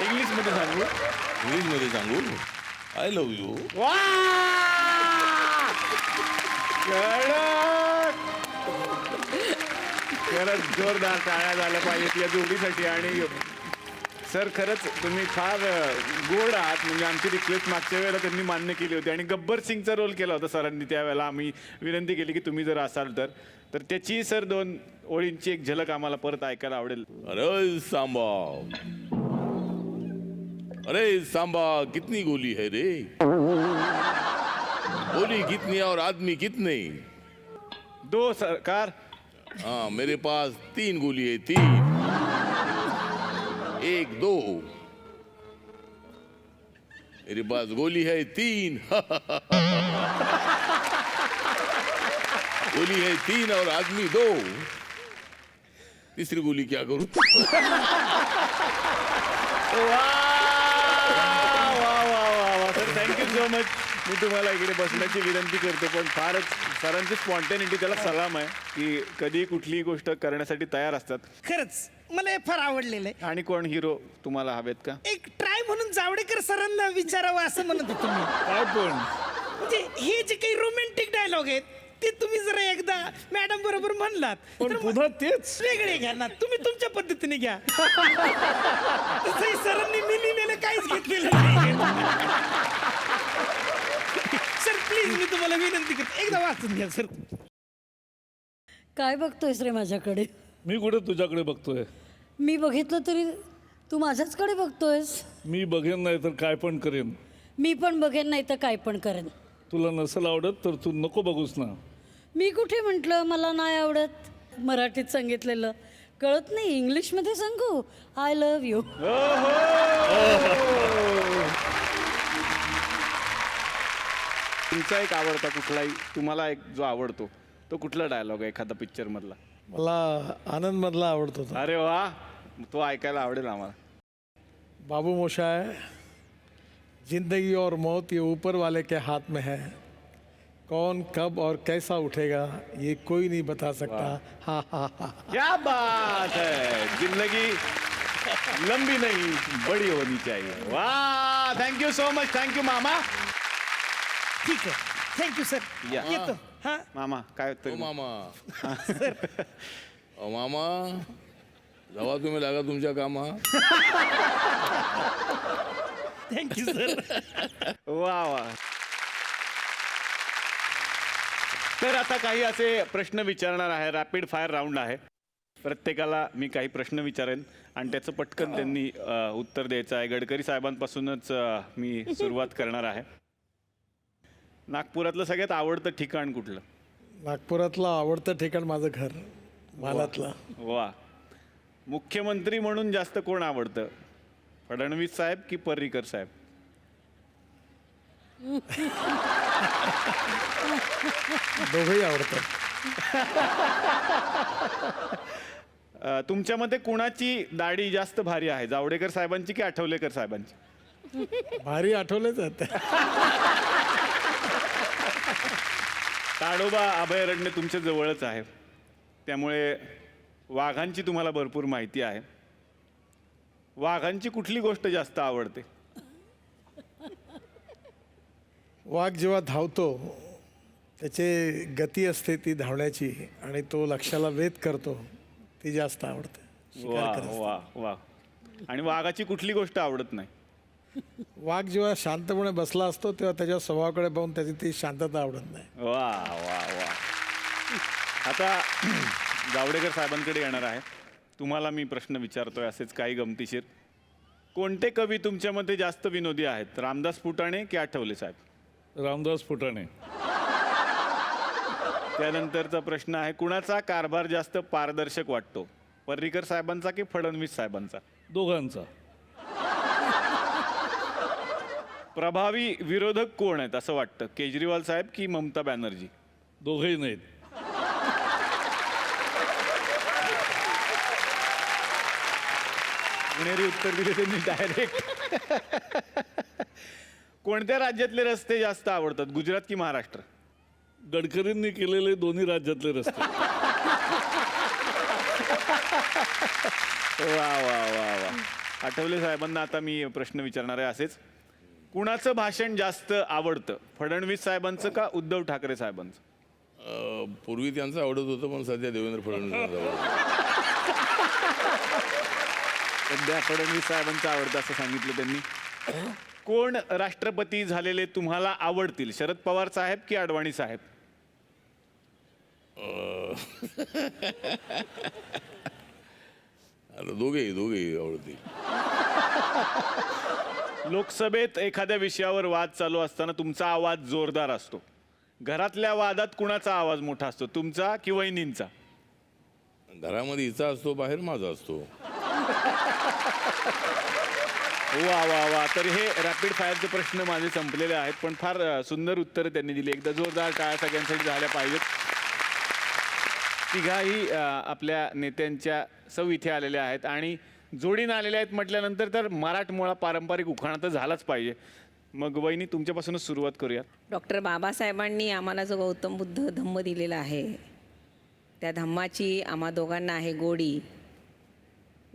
इंग्लिश मध्ये सांगू? इंग्लिशमध्ये सांगू? I love you. खरंच जोरदार टाळ्या झाल्या पाहिजेत या जोडीसाठी. आणि सर खरंच तुम्ही फार गोड आहात. म्हणजे आमची रिक्वेस्ट मागच्या वेळेला त्यांनी मान्य केली होती आणि गब्बर सिंगचा रोल केला होता सरांनी. त्यावेळेला आम्ही विनंती केली की तुम्ही जर असाल तर त्याची सर 2 ओळींची एक झलक आम्हाला परत ऐकायला आवडेल. अरे सांबा, अरे सांबा कितनी गोली है रे? गोली कितनी और आदमी कितने? 2 सरकार. हाँ मेरे पास 3 गोली है, 3. 1 2. मेरे पास गोली है 3. गोली है 3 और आदमी 2. तीसरी गोली क्या करूं? Sir thank you so much. मी तुम्हाला इकडे बसण्याची विनंती करतो, पण फारच सरांची स्पॉन्टेनिटी त्याला सलाम आहे की कधी कुठलीही गोष्ट करण्यासाठी तयार असतात. खरंच मला हे फार आवडलेलं आहे. आणि कोण हिरो तुम्हाला हवेत का? एक ट्राय म्हणून जावडेकर सरांना विचारावं असं म्हणत होतो मी. काय पण म्हणजे हे जे काही रोमॅन्टिक डायलॉग आहेत ते तुम्ही जरा एकदा मॅडम बरोबर म्हणलात पण तर मग पुन्हा तेच. वेगळे घ्या ना, तुम्ही तुमच्या पद्धतीने घ्या. तसंही सरांनी मी लिहिलेलं काहीच घेतलेलं नाही. सर प्लीज मी तुम्हाला विनंती करतो, एकदा वाचून घ्या सर. काय बघतोयस रे माझ्याकडे? मी कुठे तुझ्याकडे बघतोय? मी बघितलं तरी तू माझ्याचकडे बघतोयस. मी बघेन नाही तर काय पण करेन. मी पण बघेन नाही तर काय पण करेन. तुला नसेल आवडत तर तू नको बघूस ना. मी कुठे म्हटलं मला नाही आवडत मराठीत सांगितलेलं? कळत नाही इंग्लिशमध्ये सांगू? I love you. तुमचा एक आवडता कुठलाही, तुम्हाला एक जो आवडतो तो कुठला डायलॉग आहे एखादा पिक्चर मधला? मला आनंदमधला आवडत होता. अरे वा, तो ऐकायला आवडेल आम्हाला. बाबू मोशाय, जिंदगी और मौत ये ऊपर वाले के हाथ में है. कौन कब और कैसा उठेगा ये कोई नहीं बता सकता. हा हा हा. क्या बात है, जिंदगी लंबी नहीं बड़ी होनी चाहिए. वाह, थँक्यू सो मच. थँक्यू मामा. ठीक आहे, थँक्यू सर. या. येतो. हा मामा काय ओ तरी मामा. ओ मामा, जावा तुम्ही लागा तुमच्या कामा. Thank you sir. वा वा. तर आता काही असे प्रश्न विचारणार आहे. रॅपिड फायर राऊंड आहे. प्रत्येकाला मी काही प्रश्न विचारेन आणि त्याचं पटकन त्यांनी उत्तर द्यायचं आहे. गडकरी साहेबांपासूनच मी सुरुवात करणार आहे. नागपुरातलं सगळ्यात आवडतं ठिकाण कुठलं? नागपुरातलं आवडतं ठिकाण माझं घर मालातलं. वा. मुख्यमंत्री म्हणून जास्त कोण आवडतं? फडणवीस साहेब की पर्रीकर साहेब? दोघंही आवडतात. तुमच्या मते कुणाची दाढी जास्त भारी आहे, जावडेकर साहेबांची की आठवलेकर साहेबांची? भारी आठवलेच आहेत. ताडोबा अभयारण्य तुमच्या जवळच आहे, त्यामुळे वाघांची तुम्हाला भरपूर माहिती आहे. वाघांची कुठली गोष्ट जास्त आवडते? वाघ जेव्हा धावतो त्याची गती असते ती धावण्याची आणि तो लक्ष्याला वेध करतो, ती जास्त आवडते. वा वा वा. आणि वाघाची कुठली गोष्ट आवडत नाही? वाघ जेव्हा शांतपणे बसला असतो तेव्हा त्याच्या स्वभावाकडे पाहून त्याची ती शांतता आवडत नाही. वा वा वा. आता जावडेकर साहेबांकडे येणार आहे. तुम्हाला मी प्रश्न विचारतोय असेच काही गमतीशीर. कोणते कवी तुमच्या मते जास्त विनोदी आहेत, रामदास फुटाणे की आठवले साहेब? रामदास फुटाणे. त्यानंतरचा प्रश्न आहे, कुणाचा कारभार जास्त पारदर्शक वाटतो, पर्रीकर साहेबांचा की फडणवीस साहेबांचा? दोघांचा. प्रभावी विरोधक कोण आहेत असं वाटतं, केजरीवाल साहेब की ममता बॅनर्जी? दोघंही नाहीत. पुणेरी उत्तर दिले त्यांनी डायरेक्ट. कोणत्या राज्यातले रस्ते जास्त आवडतात, गुजरात की महाराष्ट्र? गडकरींनी केलेले दोन्ही राज्यातले रस्ते. वा वा वा वा. आठवले साहेबांना आता मी प्रश्न विचारणार आहे असेच. कुणाचं भाषण जास्त आवडतं, फडणवीस साहेबांचं का उद्धव ठाकरे साहेबांचं? पूर्वी त्यांचं आवडत होतं, पण सध्या देवेंद्र फडणवीस आवडतं. सध्या फडणवीस साहेबांचं आवडतं असं सांगितलं त्यांनी. कोण राष्ट्रपती झालेले तुम्हाला आवडतील, शरद पवार साहेब की अडवाणी साहेब? आता दोघेही आवडतील. लोकसभेत एखाद्या विषयावर वाद चालू असताना तुमचा आवाज जोरदार असतो, घरातल्या वादात कुणाचा आवाज मोठा असतो, तुमचा की वहिनींचा? घरामध्ये हिचा असतो, बाहेर माझा असतो. वा वा वा. तर हे रॅपिड फायरचे प्रश्न माझे संपलेले आहेत, पण फार सुंदर उत्तरं त्यांनी दिली. एकदा जोरदार टाळ्या सगळ्यांसाठी झाल्या पाहिजेत. तिघाही आपल्या नेत्यांच्या सौ इथे आलेल्या आहेत आणि जोडीनं आलेल्या आहेत म्हटल्यानंतर तर मराठमोळा पारंपरिक उखाणा तर झालाच पाहिजे. मग वहिनी तुमच्यापासूनच सुरुवात करूया. डॉक्टर बाबासाहेबांनी आम्हाला जो गौतम बुद्ध धम्म दिलेला आहे, त्या धम्माची आम्हा दोघांना आहे गोडी.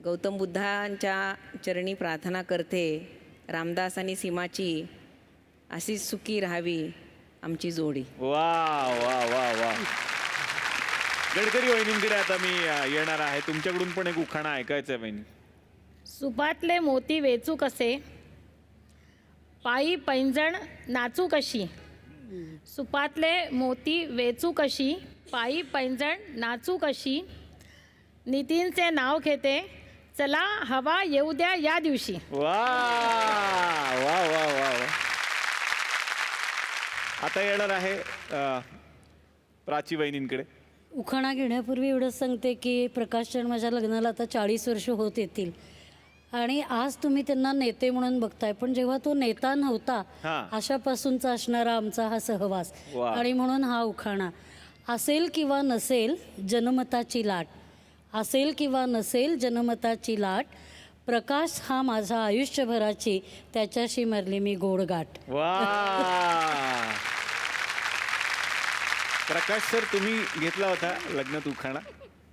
गौतम बुद्धांच्या चरणी प्रार्थना करते, रामदास आणि सीमाची अशीच सुखी राहावी आमची जोडी. वा वा वा वा. गडकरी वहिनींकडे आता मी येणार आहे. तुमच्याकडून पण एक उखाणा ऐकायचं आहे वहिनी. सुपातले मोती वेचू कसे, पायी पैंजण नाचू कशी. सुपातले मोती वेचू कशी, पायी पैंजण नाचू कशी. नितीनचे नाव घेते, चला हवा येऊ द्या या दिवशी. वा वा वा वा वा. आता येणार आहे प्राची वहिनींकडे. उखाणा घेण्यापूर्वी एवढंच सांगते की प्रकाशचंद माझ्या लग्नाला आता 40 वर्ष होत येतील आणि आज तुम्ही त्यांना नेते म्हणून बघताय, पण जेव्हा तो नेता नव्हता हां. अशापासूनचा असणारा आमचा हा सहवास. वा. आणि म्हणून हा उखाणा. असेल किंवा नसेल जनमताची लाट, असेल किंवा नसेल जनमताची लाट, प्रकाश हा माझा आयुष्यभराची, त्याच्याशी मारली मी गोडगाठ. वा. प्रकाश सर, तुम्ही घेतला होता लग्नात उखाणा?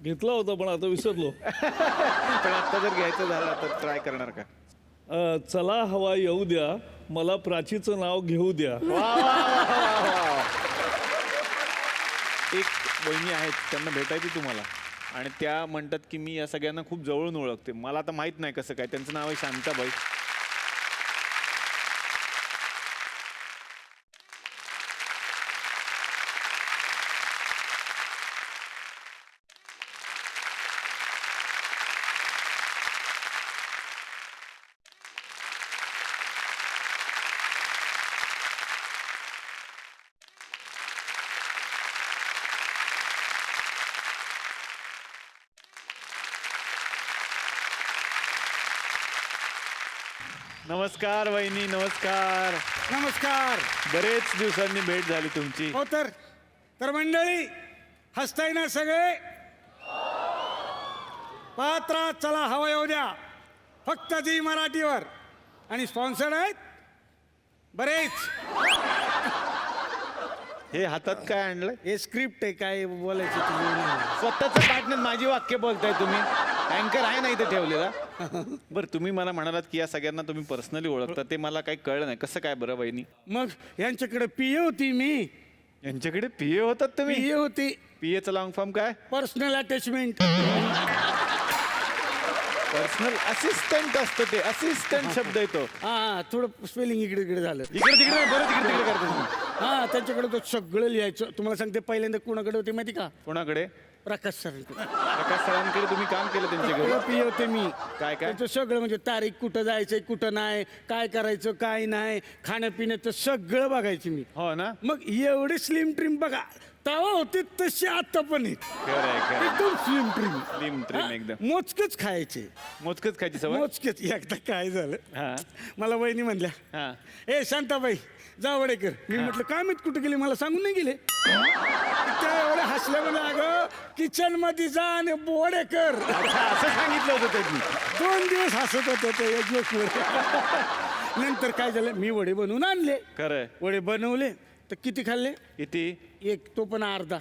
घेतला होता पण आता विसरलो. पण आता जर घ्यायचं झालं तर ट्राय करणार का? चला हवा येऊ द्या, मला प्राचीचं नाव घेऊ द्या. वा वा वा वा. एक वहिनी आहेत, त्यांना भेटायची तुम्हाला आणि त्या म्हणतात की मी या सगळ्यांना खूप जवळून ओळखते. मला आता माहित नाही कसं काय, त्यांचं नाव आहे शांताबाई. नमस्कार वहिनी, नमस्कार. नमस्कार. बरेच दिवसांनी भेट झाली तुमची. हो तर मंडळी हसताय ना सगळे. पात्रा चला हवा येऊ द्या फक्त जी मराठीवर. आणि स्पॉन्सर्ड आहेत बरेच. हे हातात काय आणलंय? हे स्क्रिप्ट आहे काय बोलायचं तुम्ही. स्वतःच पार्टनर माझी वाक्य बोलताय तुम्ही. अँकर आहे ना इथे ठेवलेला. बरं, तुम्ही मला म्हणालात की या सगळ्यांना तुम्ही पर्सनली ओळखता, ते मला काही कळलं नाही. कसं काय बरं वहिनी? मग यांच्याकडे पीए होती मी. यांच्याकडे पीए होतात तुम्ही? पीए होती. पीएचा लॉंग फॉर्म काय? Personal attachment. पर्सनल असिस्टंट असतं ते. असिस्टंट शब्द येतो. हा थोडं स्पेलिंग इकडे तिकडे झालं. इकडे तिकडे बरं तिकडे तिकडे करतो तुम्ही. हा त्यांच्याकडे तो सगळं लिहायचं. तुम्हाला सांगते पहिल्यांदा कोणाकडे होते माहिती का? कोणाकडे? प्रकाश सरांकडे. प्रकाश सरांकडे तुम्ही काम केलं त्यांच्याकडे? पीए होते मी. काय काय? त्यांचं सगळं म्हणजे तारीख कुठं जायचंय कुठं नाही, काय करायचं काय नाही, खाण्यापिण्याचं सगळं बघायचं मी. हो ना. मग एवढे स्लिम ट्रिम बघा तवा होते तसे आता पण आहेत. खरंय खरं. एकदम स्लिम ट्रिम. स्लिम ट्रिम एकदम. मोजकच खायचे. मोजकच खायची सवय. मोजकच. एकदा काय झालं हा मला वहिनी म्हणल्या हा. ए शांताबाई जा वडेकर. मी म्हटलं काय माहित कुठे गेले मला सांगून नाही गेले. त्या एवढ्या हसल्या म्हणजे अगं किचन मध्ये जा आणि वडेकर. अच्छा, असं सांगितलं होतं त्यांनी. 2 दिवस हसत होते ते एक जोकवर. नंतर काय झालं मी वडे बनवून आणले. खरंय. वडे बनवले तर किती खाल्ले? किती? एक तो पण अर्धा.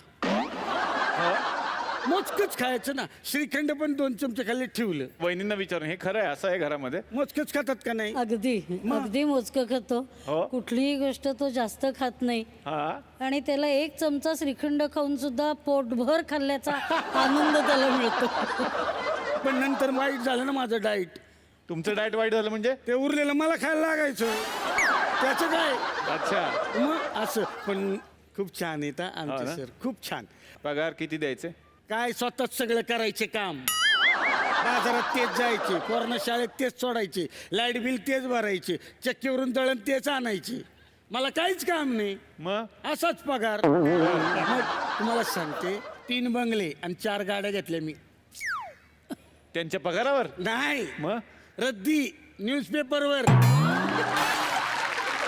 मोजकच खायचं ना. श्रीखंड पण 2 चमचे खाल्ले ठेवलं. वहिनींना विचारून हे खरं आहे असं आहे घरामध्ये? मोजकच खातात का नाही? अगदी मोजकं खातो. हो. कुठलीही गोष्ट तो जास्त खात नाही. हा. आणि त्याला 1 चमचा श्रीखंड खाऊन सुद्धा पोटभर खाल्ल्याचा आनंद त्याला मिळतो. पण नंतर वाईट झालं ना माझं डाएट. तुमचं डाएट वाईट झालं म्हणजे? ते उरलेलं मला खायला लागायचं. त्याचं काय. अच्छा. मग असं पण खूप छान येतं हो आमचे ना? सर. खूप छान. पगार किती द्यायचे? काय स्वतःच सगळं करायचे काम. बाजारात तेच जायचे, पोरांना शाळेत तेच सोडायचे, लाईट बिल तेच भरायचे, चक्कीवरून दळण तेच आणायचे. मला काहीच काम नाही. मग असाच पगार. मग तुम्हाला सांगते 3 बंगले आणि 4 गाड्या घेतल्या मी. त्यांच्या पगारावर? नाही मग रद्दी न्यूजपेपरवर.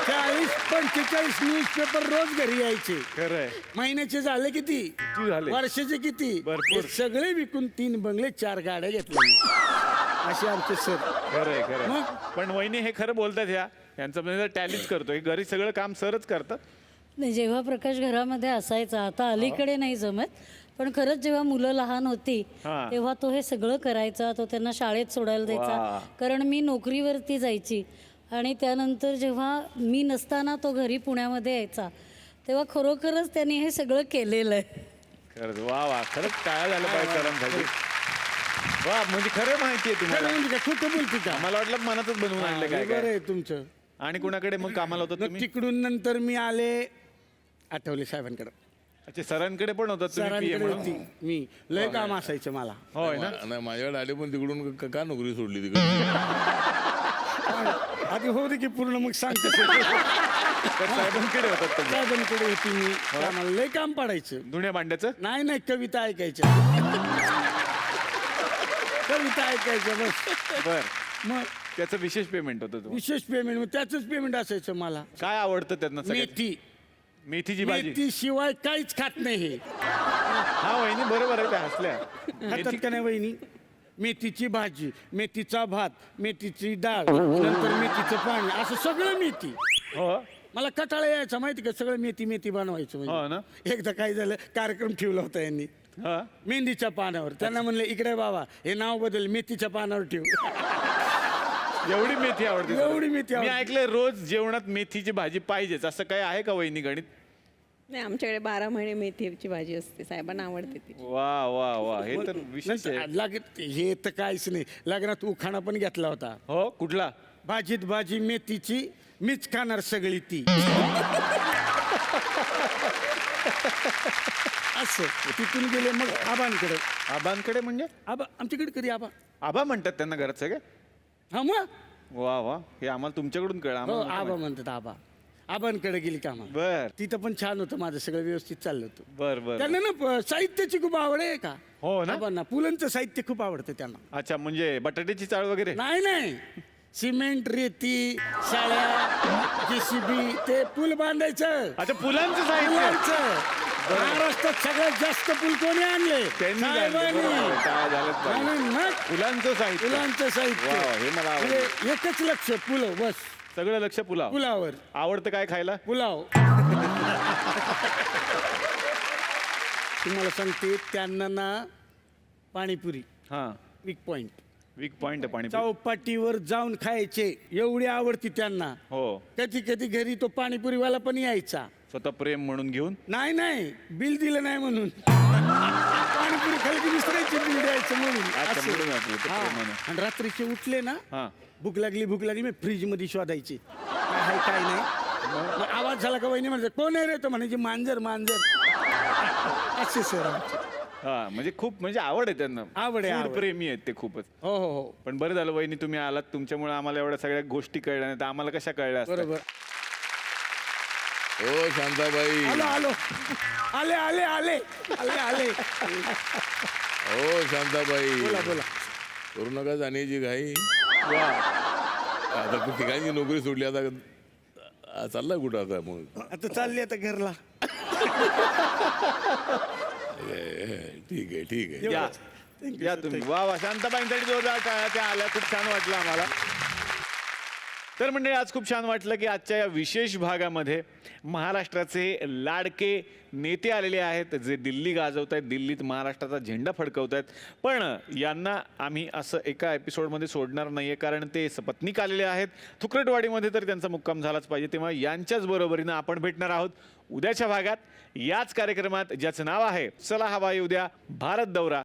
40-45 न्यूजपेपर रोज घरी यायचे. खरंय. महिन्याचे झाले किती? झाले. वर्षाचे किती? भरपूर. हे सगळे विकून 3 बंगले 4 गाड्या घेतल्या मी. असे आमचे सर. खरंय खरंय. मग? पण वहिनी हे खरं बोलतात ह्या. यांचं म्हणजे टॅलीच करतो. हे घरी सगळं काम सरच करतात. नाही, जेव्हा प्रकाश घरामध्ये असायचा, आता अलीकडे नाही जमत, पण खरंच जेव्हा मुलं लहान होती हा. तेव्हा तो हे सगळं करायचा. तो त्यांना शाळेत सोडायला वा. द्यायचा. कारण मी नोकरीवरती जायची आणि त्यानंतर जेव्हा मी नसताना तो घरी पुण्यामध्ये यायचा तेव्हा खरोखरच त्यांनी हे सगळं केलेलं आहे. खरंच वा वा. खरंच काय झालं पाहिजे सरांसाठी. वा, म्हणजे खरं माहिती आहे तुम्हाला. म्हणजे काय खोटं बोलते का? मला वाटलं मनातच बनवून आणलं काय बरं काय. आहे तुमचं. आणि कुणाकडे मग कामाला होतात मग तुम्ही? तिकडून नंतर मी आले आठवले साहेबांकडे. अच्छा, सरांकडे पण होतात तुम्ही सरांकडे PM म्हणून? होती मी. लय काम असायचं मला. होय ना. नाही माझ्याकडे आले पण तिकडून का नोकरी सोडली तिकडे? आधी होऊ दे की पूर्ण मग सांगतो. तर साहेबांकडे होतात तुम्ही? साहेबांकडे होती मी. आम्हाला लय काम पडायचं. धुण्या भांड्याचं? नाही नाही कविता ऐकायच्या. कविता ऐकायच्या बस. बर. मग त्याचं विशेष पेमेंट होतं तुम्हाला? विशेष पेमेंट. मग त्याचंच पेमेंट असायचं मला. काय आवडतं त्यांना सगळ्यात? मेथी. मेथीची भाजी. मेथी शिवाय काहीच खात नाही हे. हा वहिनी बरोबर आहे. त्या हसल्या. खातात का नाही वहिनी? मेथीची भाजी, मेथीचा भात, मेथीची डाळ, नंतर मेथीचं पाणी, असं सगळं मेथी. हो. मला कटाळा यायचा माहिती का सगळं मेथी मेथी बनवायचं. हो म्हणजे ना. एकदा काय झालं कार्यक्रम ठेवला होता यांनी हा. मेहंदीच्या पानावर. त्यांना म्हणलं इकडे बाबा हे नाव बदल मेथीच्या पानावर ठेव. एवढी मेथी आवडते तुला? एवढी मेथी मी आवडते. ऐकलंय रोज जेवणात मेथीची भाजी पाहिजेच, असं काय आहे का वहिनी गणित? नाही, आमच्याकडे 12 महिने मेथीची भाजी असते. साहेबांना आवडते ती. वा वा वा. हे तर विशेष आहे. लागत हे तर काहीच नाही. लग्नात उखाणा पण घेतला होता. हो, कुठला? भाजीत भाजी मेथीची मीच खाणार सगळी ती. असं तिथून गेले मग आबांकडे. आबांकडे म्हणजे? आबा आमच्याकडे कधी आबा. आबा म्हणतात त्यांना घरात सगळे? हा मग वा वा. हे आम्हाला तुमच्याकडून कळलं. हो आम्हाला नव्हतं आबा माहित. म्हणतात आबा. आबांकडे गेली कामा. बर तिथं पण छान होतं माझं सगळं व्यवस्थित चाललं होतं. बर बर. त्यांना ना साहित्याची खूप आवड आहे का. हो ना. आबांना पुलंचं साहित्य खूप आवडतं त्यांना. अच्छा, म्हणजे बटाट्याची चाळ वगैरे? नाही नाही सिमेंट रेती शाळ्या JCB ते पूल बांधायचं अच्छा, पुलांचं साहित्य पुलांचं. महाराष्ट्रात सगळ्यात जास्त पूल कोणी आणले? त्यांनी आणले. साहेबांनी. बरोबर, टाळ्या झाल्याच पाहिजे. आणि मग पुलांचं साहित्य. पुलांचं साहित्य. वा, हे मला आवडलं. म्हणजे एकच लक्ष पुलं बस सगळं लक्ष पुलाव. पुलावर आवडतं काय खायला? पुलाव. तुम्हाला सांगते त्यांना ना पाणीपुरी हा, वीक पॉइंट वीक पॉइंट पाणी. चौपाटीवर जाऊन खायचे एवढी आवडती त्यांना. हो, कधी कधी घरी तो पाणीपुरीवाला पण यायचा. स्वतः प्रेम म्हणून घेऊन. नाही बिल दिलं नाही म्हणून पाणीपुरी खाली की दुसऱ्याचे बिल द्यायचं म्हणून अच्छा, असं. म्हणून आपलं ते हा. प्रेमानं. आणि रात्रीचे उठले ना हा, भूक लागली मी फ्रीज मध्ये शोधायची काय आहे काय नाही. मग आवाज झाला का वहिनी म्हणजे कोण आहे रे? तो म्हणायची मांजर असे सर हा, म्हणजे खूप म्हणजे आवड आहे त्यांना. आवड आहे, Food आवड. प्रेमी आहेत ते खूपच. हो हो हो पण बरं झालं वहिनी तुम्ही आलात, तुमच्यामुळे आम्हाला एवढ्या सगळ्या गोष्टी कळल्या नाही तर आम्हाला कशा कळल्या असत्या. बरोबर. हो शांताबाई, आलो आले आले आले आले आले हो शांताबाई, बोला करू नका जाण्याची घाई. वा, आता तू ठिकाणी नोकरी सोडली, आता चालला कुठं आता मग? आता चालली आता घरला. ठीक आहे. या तुम्ही. वा वा, शांताबाईंसाठी जोरदार टाळ्या त्या आल्या, खूप छान वाटलं आम्हाला. तर म्हणजे आज खूप छान वाटलं की आजच्या या विशेष भागामध्ये महाराष्ट्राचे लाडके नेते आलेले आहेत, जे दिल्ली गाजवत आहेत, दिल्लीत महाराष्ट्राचा झेंडा फडकवत आहेत. पण यांना आम्ही असं एका एपिसोडमध्ये सोडणार नाही आहे, कारण ते सपत्नीक आलेले आहेत. थुकरटवाडीमध्ये तर त्यांचा मुक्काम झालाच पाहिजे. तेव्हा यांच्याच बरोबरीनं आपण भेटणार आहोत उद्याच्या भागात याच कार्यक्रमात, ज्याचं नाव आहे चला हवा येऊ द्या भारत दौरा.